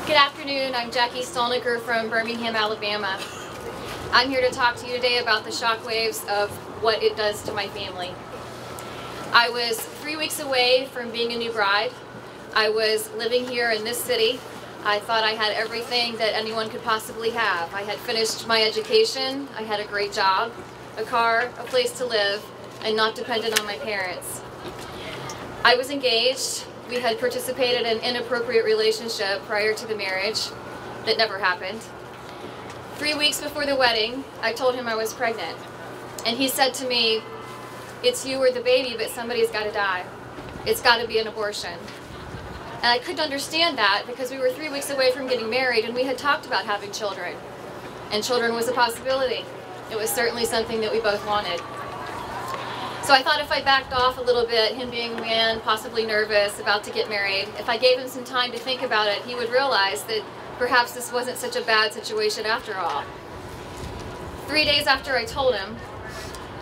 Good afternoon, I'm Jackie Stolniker from Birmingham, Alabama. I'm here to talk to you today about the shockwaves of what it does to my family. I was 3 weeks away from being a new bride. I was living here in this city. I thought I had everything that anyone could possibly have. I had finished my education, I had a great job, a car, a place to live, and not dependent on my parents. I was engaged. We had participated in an inappropriate relationship prior to the marriage that never happened. 3 weeks before the wedding, I told him I was pregnant. And he said to me, "It's you or the baby, but somebody's got to die. It's got to be an abortion." And I couldn't understand that because we were 3 weeks away from getting married and we had talked about having children. And children was a possibility. It was certainly something that we both wanted. So I thought if I backed off a little bit, him being a man, possibly nervous, about to get married, if I gave him some time to think about it, he would realize that perhaps this wasn't such a bad situation after all. 3 days after I told him,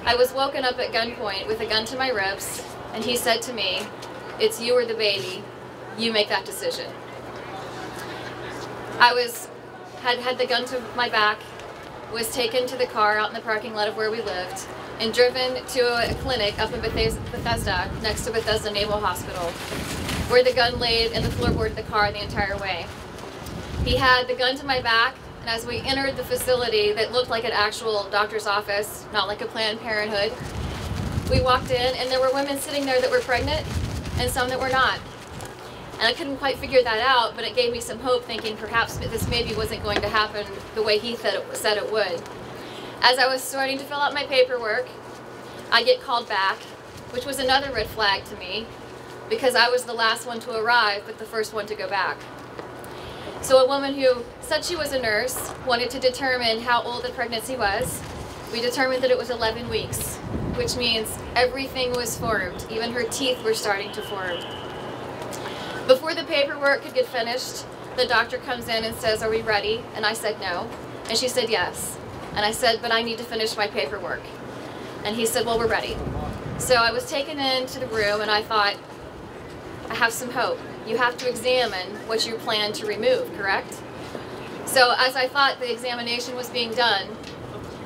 I was woken up at gunpoint with a gun to my ribs, and he said to me, "It's you or the baby. You make that decision." I had the gun to my back, was taken to the car out in the parking lot of where we lived, and driven to a clinic up in Bethesda, next to Bethesda Naval Hospital, where the gun laid in the floorboard of the car the entire way. He had the gun to my back, and as we entered the facility that looked like an actual doctor's office, not like a Planned Parenthood, we walked in and there were women sitting there that were pregnant and some that were not. And I couldn't quite figure that out, but it gave me some hope, thinking perhaps this maybe wasn't going to happen the way he said it would. As I was starting to fill out my paperwork, I get called back, which was another red flag to me, because I was the last one to arrive, but the first one to go back. So a woman who said she was a nurse wanted to determine how old the pregnancy was. We determined that it was 11 weeks, which means everything was formed. Even her teeth were starting to form. Before the paperwork could get finished, the doctor comes in and says, "Are we ready?" And I said no. And she said yes. And I said, "But I need to finish my paperwork." And he said, "Well, we're ready." So I was taken into the room and I thought, I have some hope. You have to examine what you plan to remove, correct? So as I thought the examination was being done,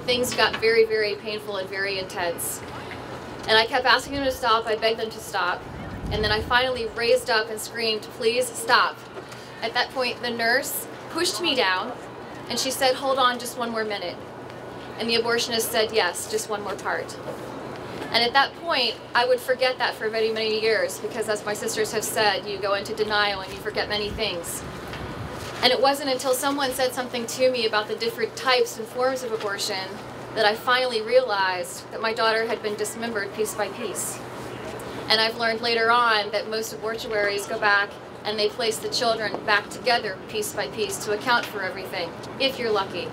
things got very, very painful and very intense. And I kept asking them to stop. I begged them to stop. And then I finally raised up and screamed, "Please stop." At that point, the nurse pushed me down and she said, "Hold on just one more minute." And the abortionist said, "Yes, just one more part." And at that point, I would forget that for many, many years, because as my sisters have said, you go into denial and you forget many things. And it wasn't until someone said something to me about the different types and forms of abortion that I finally realized that my daughter had been dismembered piece by piece. And I've learned later on that most abortuaries go back and they place the children back together piece by piece to account for everything, if you're lucky.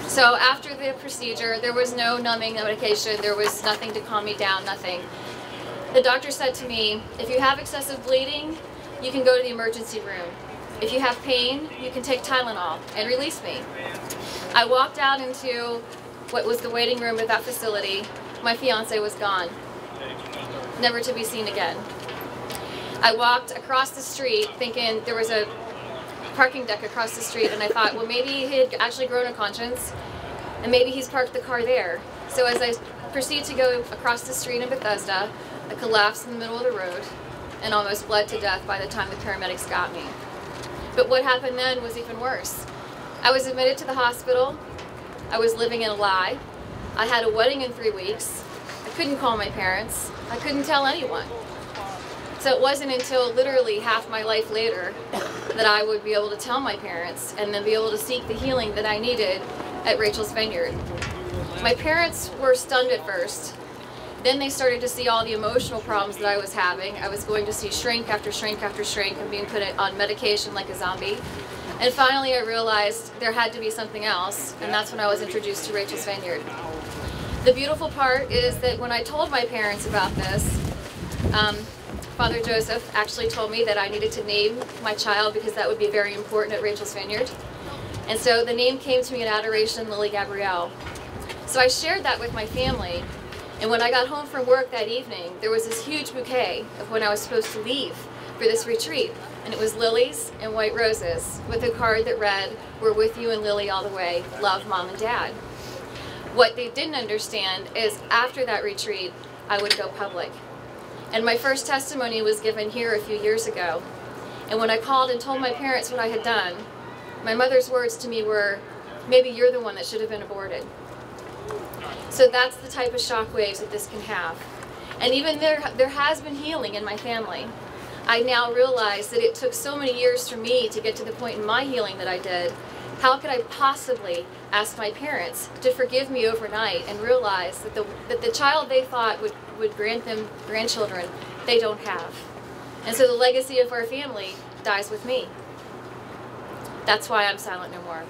So after the procedure, there was no numbing medication, there was nothing to calm me down, nothing. The doctor said to me, "If you have excessive bleeding, you can go to the emergency room. If you have pain, you can take Tylenol," and release me. I walked out into what was the waiting room of that facility. My fiance was gone, never to be seen again. I walked across the street thinking there was a parking deck across the street, and I thought, well, maybe he had actually grown a conscience and maybe he's parked the car there. So as I proceed to go across the street in Bethesda, I collapsed in the middle of the road and almost bled to death by the time the paramedics got me. But what happened then was even worse. I was admitted to the hospital. I was living in a lie. I had a wedding in 3 weeks. I couldn't call my parents. I couldn't tell anyone. So it wasn't until literally half my life later that I would be able to tell my parents and then be able to seek the healing that I needed at Rachel's Vineyard. My parents were stunned at first. Then they started to see all the emotional problems that I was having. I was going to see shrink after shrink after shrink and being put on medication like a zombie. And finally I realized there had to be something else, and that's when I was introduced to Rachel's Vineyard. The beautiful part is that when I told my parents about this, Father Joseph actually told me that I needed to name my child because that would be very important at Rachel's Vineyard. And so the name came to me in adoration, Lily Gabrielle. So I shared that with my family, and when I got home from work that evening, there was this huge bouquet of when I was supposed to leave for this retreat. And it was lilies and white roses with a card that read, "We're with you and Lily all the way. Love, Mom and Dad." What they didn't understand is after that retreat, I would go public. And my first testimony was given here a few years ago. And when I called and told my parents what I had done, my mother's words to me were, "Maybe you're the one that should have been aborted." So that's the type of shockwaves that this can have. And even there has been healing in my family. I now realize that it took so many years for me to get to the point in my healing that I did. How could I possibly ask my parents to forgive me overnight and realize that the child they thought would grant them grandchildren, they don't have. And so the legacy of our family dies with me. That's why I'm silent no more.